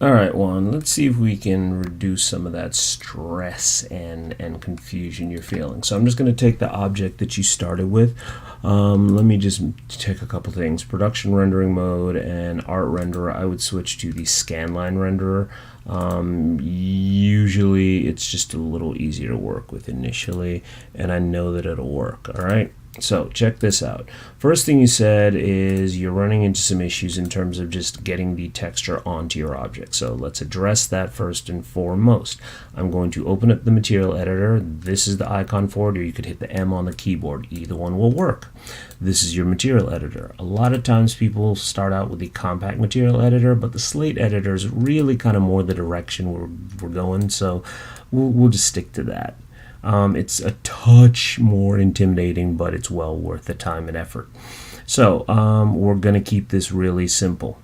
All right, Juan, let's see if we can reduce some of that stress and confusion you're feeling. So I'm just going to take the object that you started with. Let me just check a couple things. Production rendering mode and art renderer, I would switch to the scanline renderer. Usually it's just a little easier to work with initially, and I know that it'll work. All right. So check this out. First thing you said is you're running into some issues in terms of just getting the texture onto your object. So let's address that first and foremost. I'm going to open up the material editor. This is the icon for it, or you could hit the M on the keyboard. Either one will work. This is your material editor. A lot of times people start out with the compact material editor, but the slate editor is really kind of more the direction we're going. So we'll just stick to that. It's a touch more intimidating, but it's well worth the time and effort. So we're going to keep this really simple.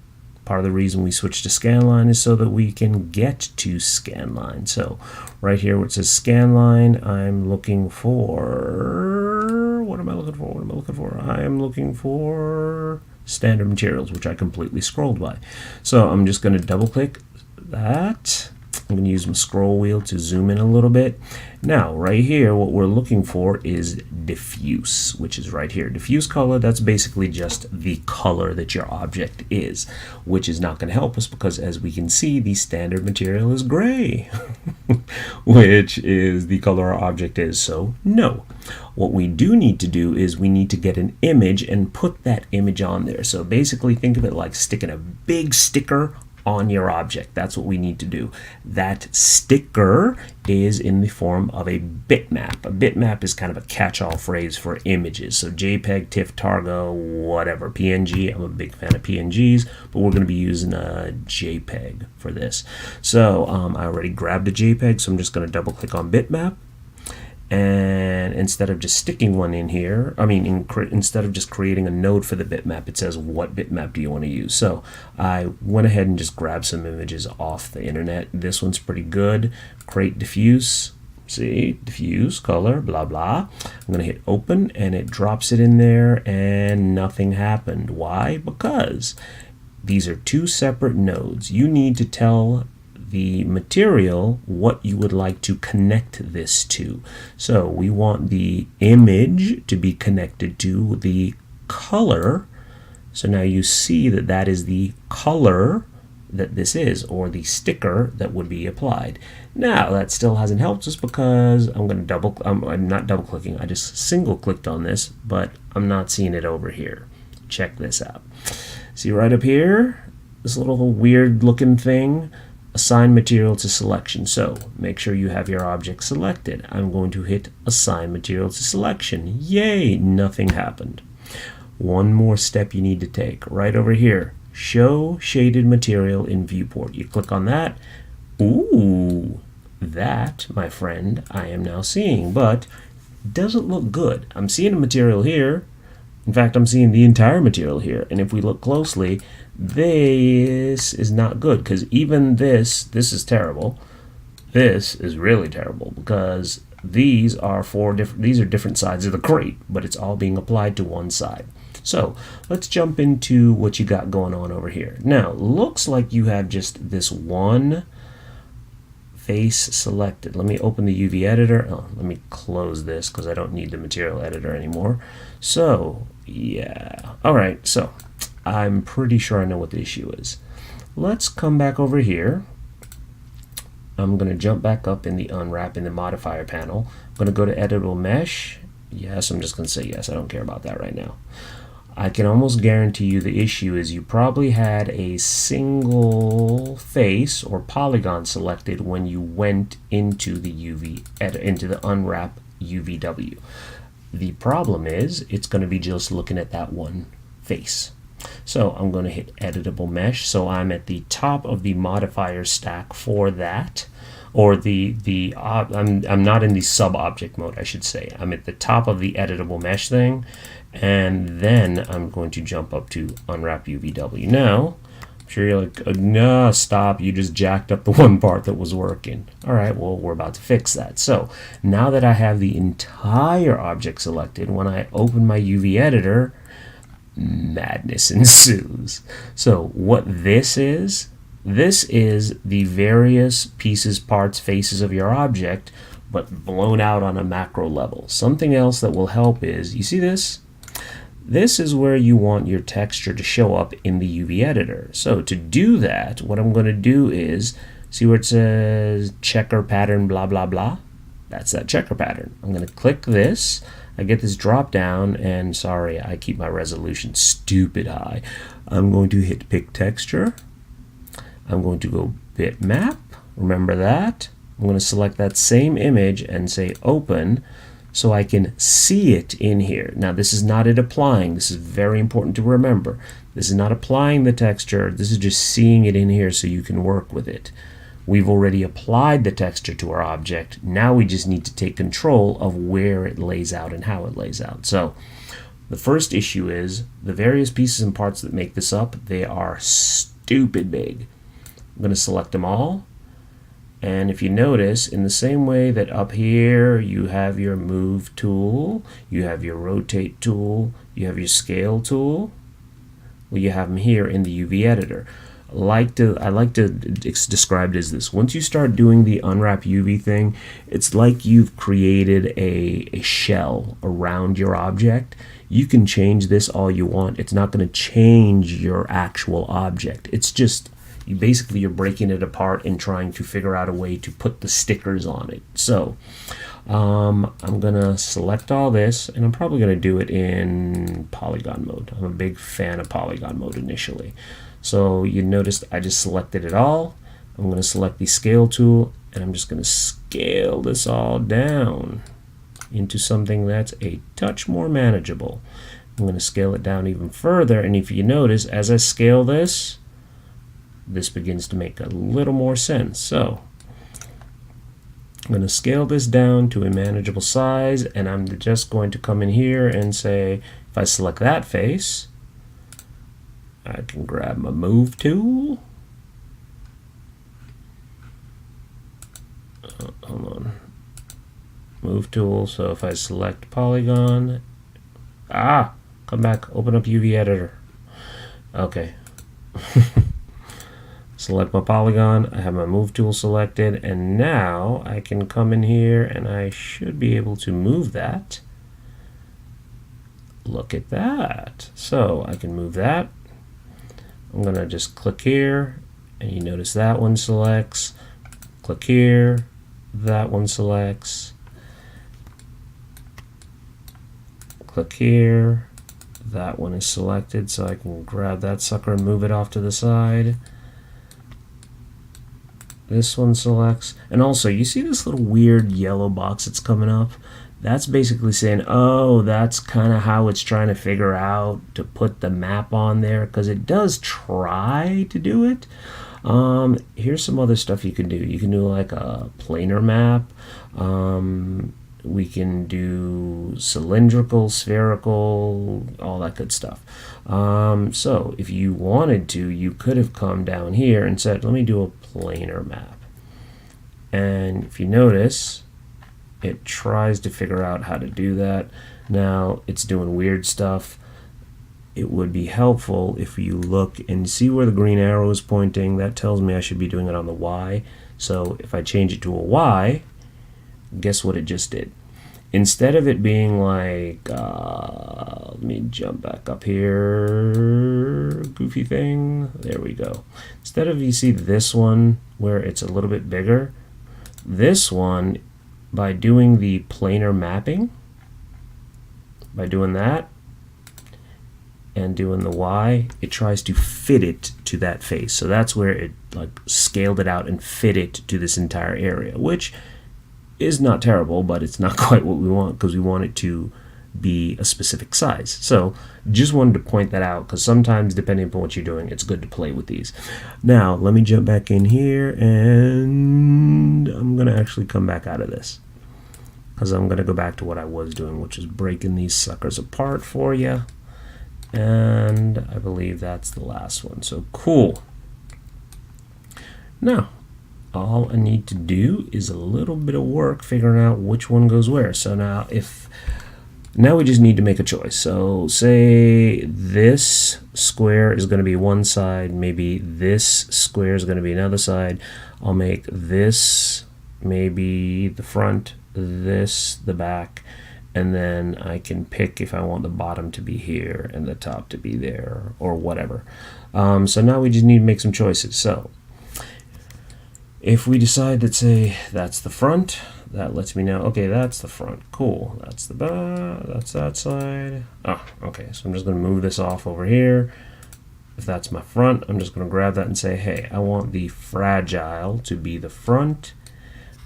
Part of the reason we switched to scanline is so that we can get to scanline. So right here where it says scanline, I'm looking for, what am I looking for? I am looking for standard materials, which I completely scrolled by. So I'm just going to double click that. I'm going to use my scroll wheel to zoom in a little bit. Now, right here, what we're looking for is diffuse, which is right here. Diffuse color, that's basically just the color that your object is, which is not going to help us because, as we can see, the standard material is gray, which is the color our object is, so no. What we do need to do is we need to get an image and put that image on there. So basically, think of it like sticking a big sticker on your object. That's what we need to do. That sticker is in the form of a bitmap. A bitmap is kind of a catch-all phrase for images. So JPEG, TIFF, Targo, whatever, PNG. I'm a big fan of PNGs, but we're going to be using a JPEG for this. So I already grabbed the JPEG, so I'm just going to double click on bitmap. And instead of just sticking one in here, instead of just creating a node for the bitmap, it says what bitmap do you want to use. So I went ahead and just grabbed some images off the internet. This one's pretty good. Create diffuse. See, diffuse, color, blah, blah. I'm going to hit open and it drops it in there and nothing happened. Why? Because these are two separate nodes. You need to tell the material what you would like to connect this to. So we want the image to be connected to the color. So now you see that that is the color that this is, or the sticker that would be applied. Now that still hasn't helped us because I'm going to I'm not double clicking, I just single clicked on this, but I'm not seeing it over here. Check this out. See right up here, this little weird looking thing, assign material to selection. So make sure you have your object selected. I'm going to hit assign material to selection. Yay, nothing happened. One more step you need to take. Right over here, show shaded material in viewport. You click on that. Ooh, that, my friend, I am now seeing, but doesn't look good. I'm seeing a material here. In fact, I'm seeing the entire material here. And if we look closely, this is not good, because even this is terrible. This is really terrible because these are different sides of the crate, but it's all being applied to one side. So let's jump into what you got going on over here. Now, looks like you have just this one face selected. Let me open the UV editor. Oh, let me close this because I don't need the material editor anymore. So yeah, all right, so I'm pretty sure I know what the issue is. Let's come back over here. I'm going to jump back up in the unwrap in the modifier panel. I'm going to go to editable mesh. Yes, I'm just going to say yes. I don't care about that right now. I can almost guarantee you the issue is you probably had a single face or polygon selected when you went into the into the unwrap UVW. The problem is it's going to be just looking at that one face. So I'm going to hit editable mesh. So I'm at the top of the modifier stack for that, or I'm not in the sub object mode, I should say. I'm at the top of the editable mesh thing, and then I'm going to jump up to unwrap UVW. Now, I'm sure you're like, no, stop, you just jacked up the one part that was working. All right, well, we're about to fix that. So now that I have the entire object selected, when I open my UV editor, madness ensues. So what this is This is the various pieces, parts, faces of your object, but blown out on a macro level. Something else that will help is, you see this? This is where you want your texture to show up in the UV editor. So to do that, what I'm going to do is, see where it says checker pattern blah blah blah? That's that checker pattern. I'm going to click this. I get this drop down, and sorry, I keep my resolution stupid high. I'm going to hit pick texture. I'm going to go bitmap. Remember that. I'm going to select that same image and say open, so I can see it in here. Now this is not it applying. This is very important to remember. This is not applying the texture. This is just seeing it in here so you can work with it. We've already applied the texture to our object. Now we just need to take control of where it lays out and how it lays out. So the first issue is the various pieces and parts that make this up, they are stupid big. I'm going to select them all. And if you notice, in the same way that up here you have your move tool, you have your rotate tool, you have your scale tool, well, you have them here in the UV editor. I like to describe it as this. Once you start doing the unwrap UV thing, it's like you've created a shell around your object. You can change this all you want. It's not going to change your actual object. It's just, you're breaking it apart and trying to figure out a way to put the stickers on it. So I'm gonna select all this, and I'm probably gonna do it in polygon mode. I'm a big fan of polygon mode initially. So you noticed I just selected it all. I'm gonna select the scale tool, and I'm just gonna scale this all down into something that's a touch more manageable. I'm gonna scale it down even further, and if you notice, as I scale this, this begins to make a little more sense. So I'm going to scale this down to a manageable size, and I'm just going to come in here and say, if I select that face, I can grab my move tool. Hold on. Move tool. So if I select polygon, come back, open up UV editor. Okay. Select my polygon, I have my move tool selected, and now I can come in here and I should be able to move that. Look at that. So I can move that. I'm going to just click here, and you notice that one selects. Click here, that one selects. Click here, that one is selected, so I can grab that sucker and move it off to the side. This one selects, and also you see this little weird yellow box that's coming up? That's basically saying, oh, that's kind of how it's trying to figure out to put the map on there, because it does try to do it. Here's some other stuff you can do. You can do like a planar map. We can do cylindrical, spherical, all that good stuff. So if you wanted to, you could have come down here and said, let me do a planar map. And if you notice, it tries to figure out how to do that. Now it's doing weird stuff. It would be helpful if you look and see where the green arrow is pointing. That tells me I should be doing it on the Y. So if I change it to a Y, guess what it just did? Instead of it being like, let me jump back up here, goofy thing, there we go. Instead of, you see this one where it's a little bit bigger, this one, by doing the planar mapping, by doing that and doing the Y, it tries to fit it to that face. So that's where it like scaled it out and fit it to this entire area, which is not terrible, but it's not quite what we want, because we want it to be a specific size. So just wanted to point that out, because sometimes depending upon what you're doing, it's good to play with these. Now let me jump back in here, and I'm gonna actually come back out of this, because I'm gonna go back to what I was doing, which is breaking these suckers apart for you. And I believe that's the last one. So cool. Now all I need to do is a little bit of work figuring out which one goes where. So now if Now we just need to make a choice. So say this square is going to be one side, maybe this square is going to be another side. I'll make this maybe the front, this the back, and then I can pick if I want the bottom to be here and the top to be there or whatever. So now we just need to make some choices. So if we decide that, say, that's the front, that lets me know, okay, that's the front. Cool. That's the back. That's that side. Oh, okay. So I'm just going to move this off over here. If that's my front, I'm just going to grab that and say, hey, I want the fragile to be the front.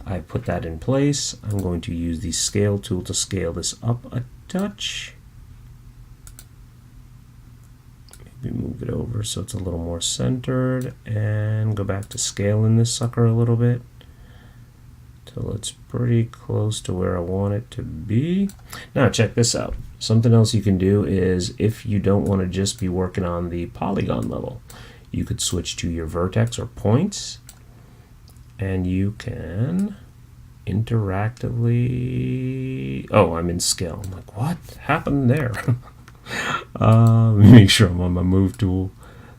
I put that in place. I'm going to use the scale tool to scale this up a touch. Maybe move it over so it's a little more centered, and go back to scaling this sucker a little bit till it's pretty close to where I want it to be. Now check this out. Something else you can do is, if you don't want to just be working on the polygon level, you could switch to your vertex or points, and you can interactively, oh, I'm in scale. I'm like, what happened there? Let me make sure I'm on my move tool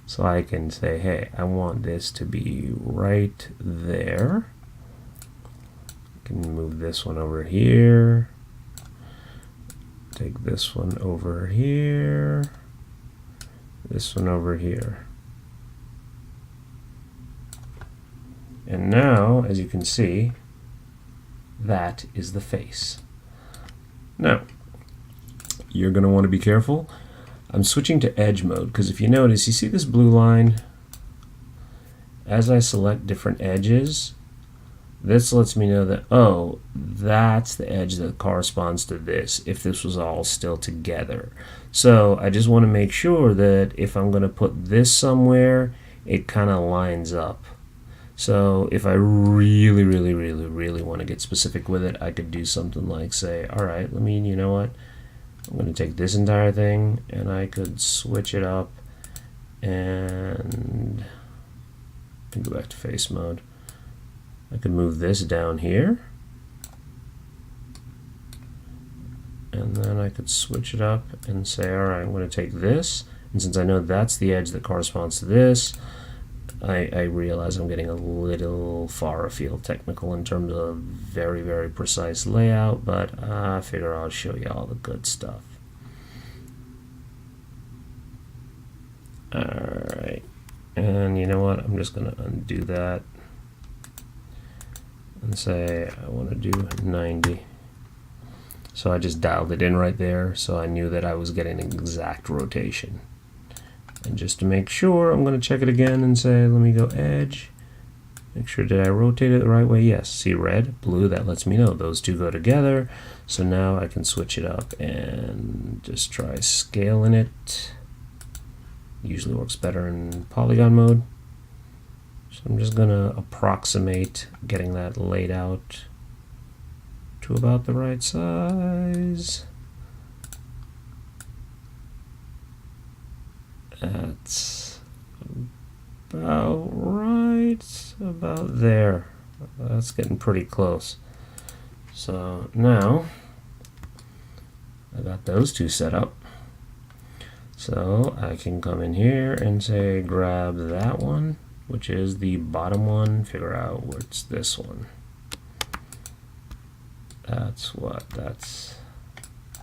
so I can say, hey, I want this to be right there. I can move this one over here, take this one over here, this one over here. And now, as you can see, that is the face. Now, you're going to want to be careful. I'm switching to edge mode because if you notice, you see this blue line? As I select different edges, this lets me know that, oh, that's the edge that corresponds to this, if this was all still together. So I just want to make sure that if I'm going to put this somewhere, it kind of lines up. So if I really want to get specific with it, I could do something like say, all right, you know what? I'm going to take this entire thing and I could switch it up and go back to face mode. I could move this down here and then I could switch it up and say, all right, I'm going to take this, and since I know that's the edge that corresponds to this, I realize I'm getting a little far afield technical in terms of very precise layout, but I figure I'll show you all the good stuff. Alright, and you know what, I'm just going to undo that and say I want to do 90. So I just dialed it in right there, so I knew that I was getting an exact rotation. And just to make sure, I'm going to check it again and say, let me go edge. Make sure, did I rotate it the right way? Yes. See red, blue, that lets me know those two go together. So now I can switch it up and just try scaling it. Usually works better in polygon mode. So I'm just going to approximate getting that laid out to about the right size. That's about right, about there. That's getting pretty close. So now I got those two set up. So I can come in here and say grab that one, which is the bottom one, figure out what's this one. That's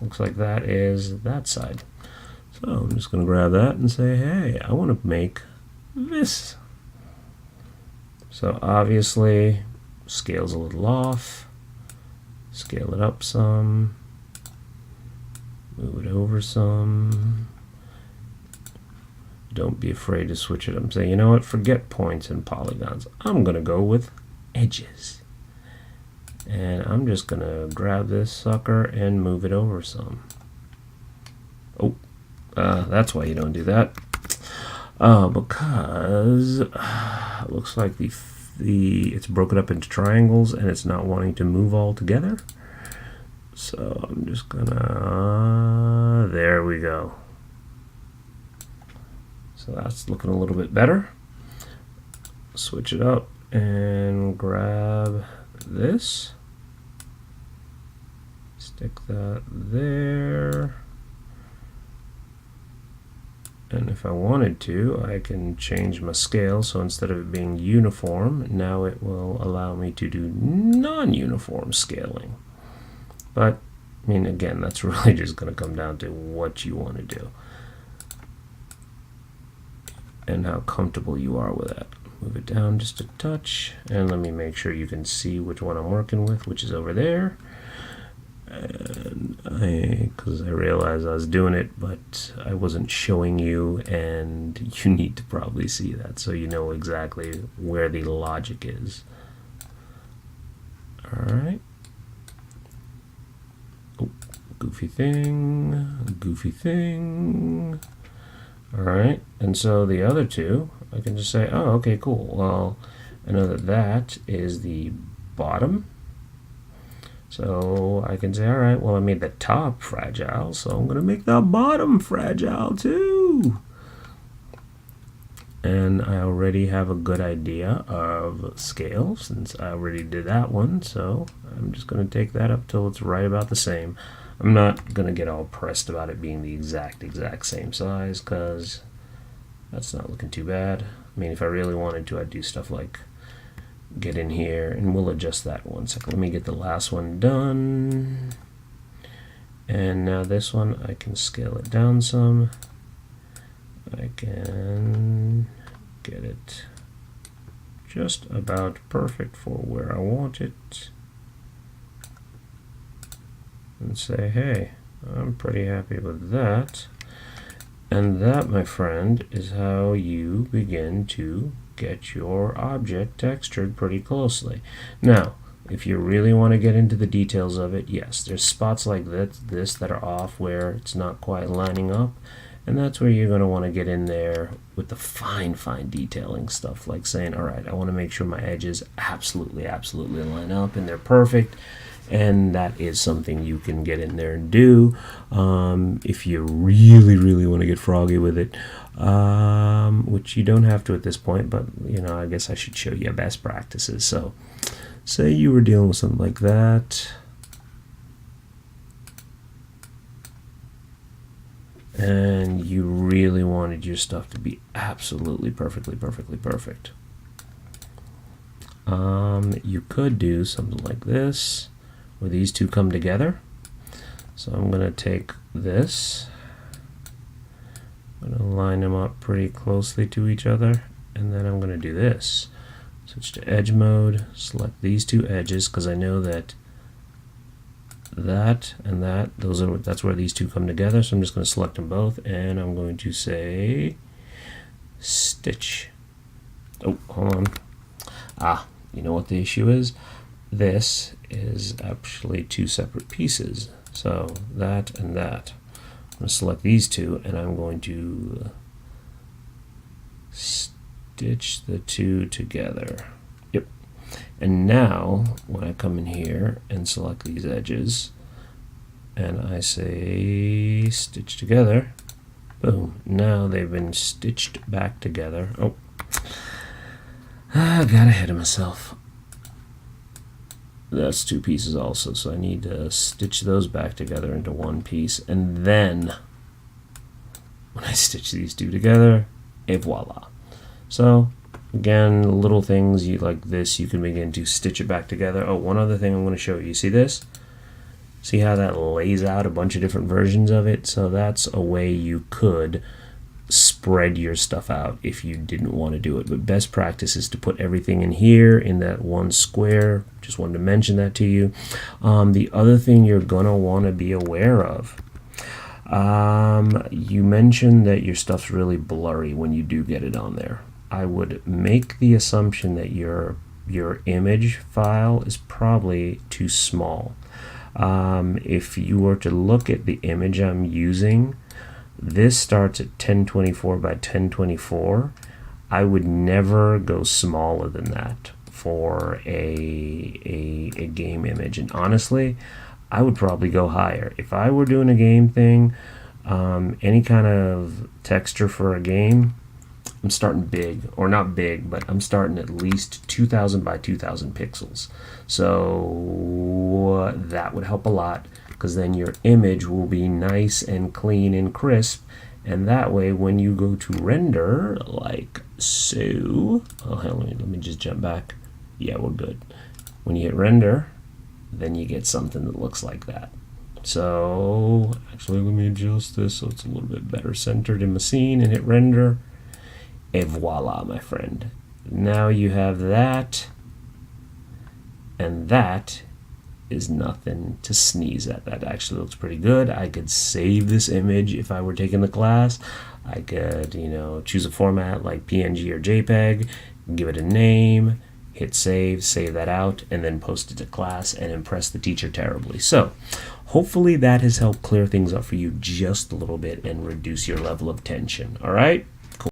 looks like that is that side. So I'm just going to grab that and say, hey, I want to make this. So obviously, scale's a little off. Scale it up some. Move it over some. Don't be afraid to switch it up and say, you know what, forget points and polygons. I'm going to go with edges. And I'm just going to grab this sucker and move it over some. Oh. That's why you don't do that, because it looks like it's broken up into triangles and it's not wanting to move all together. So I'm just gonna, there we go. So that's looking a little bit better. Switch it up and grab this. Stick that there. And if I wanted to, I can change my scale, so instead of it being uniform, now it will allow me to do non-uniform scaling. But, I mean, again, that's really just going to come down to what you want to do and how comfortable you are with that. Move it down just a touch, and let me make sure you can see which one I'm working with, which is over there. And because I realized I was doing it, but I wasn't showing you, and you need to probably see that so you know exactly where the logic is. Alright. Oh, goofy thing. Alright, and so the other two, I can just say, oh, okay, cool. Well, I know that that is the bottom. So I can say, all right, well, I made the top fragile, so I'm going to make the bottom fragile too. And I already have a good idea of scale since I already did that one, so I'm just going to take that up till it's right about the same. I'm not going to get all pressed about it being the exact same size, because that's not looking too bad. I mean, if I really wanted to, I'd do stuff like get in here, and we'll adjust that 1 second. Let me get the last one done. And now this one, I can scale it down some. I can get it just about perfect for where I want it. And say, hey, I'm pretty happy with that. And that, my friend, is how you begin to get your object textured pretty closely. Now, if you really want to get into the details of it, yes, there's spots like this that are off where it's not quite lining up, and that's where you're going to want to get in there with the fine detailing stuff, like saying, all right, I want to make sure my edges absolutely line up and they're perfect. And that is something you can get in there and do if you really want to get froggy with it, which you don't have to at this point, but you know, I guess I should show you best practices. So say you were dealing with something like that, and you really wanted your stuff to be absolutely perfectly perfect. You could do something like this, where these two come together. So I'm going to take this, I'm going to line them up pretty closely to each other, and then I'm going to do this. Switch to edge mode, select these two edges, because I know that that and that, that's where these two come together. So I'm just going to select them both, and I'm going to say stitch. Oh, hold on. You know what the issue is? This is actually two separate pieces, so that and that. I'm going to select these two, and I'm going to stitch the two together. Yep. And now when I come in here and select these edges and I say stitch together, boom, now they've been stitched back together. Oh, I got ahead of myself. That's two pieces also, so I need to stitch those back together into one piece, and then when I stitch these two together, et voila. So again, little things like this, you can begin to stitch it back together. Oh, one other thing I'm going to show you. You see this? See how that lays out a bunch of different versions of it? So that's a way you could spread your stuff out if you didn't want to do it. But best practice is to put everything in here in that one square. Just wanted to mention that to you. The other thing you're gonna want to be aware of, you mentioned that your stuff's really blurry when you do get it on there. I would make the assumption that your image file is probably too small. If you were to look at the image I'm using, this starts at 1024 by 1024. I would never go smaller than that for a game image. And honestly, I would probably go higher. If I were doing a game thing, any kind of texture for a game, I'm starting big, or not big, but I'm starting at least 2000 by 2000 pixels. So that would help a lot. because then your image will be nice and clean and crisp. And that way, when you go to render, like so, oh, hell, let me just jump back. Yeah, we're good. When you hit render, then you get something that looks like that. So, actually, let me adjust this so it's a little bit better centered in my scene and hit render. Et voila, my friend. Now you have that, and that is nothing to sneeze at. That actually looks pretty good. I could save this image if I were taking the class. I could, choose a format like PNG or JPEG, give it a name, hit save that out, and then post it to class and impress the teacher terribly. So hopefully that has helped clear things up for you just a little bit and reduce your level of tension. All right?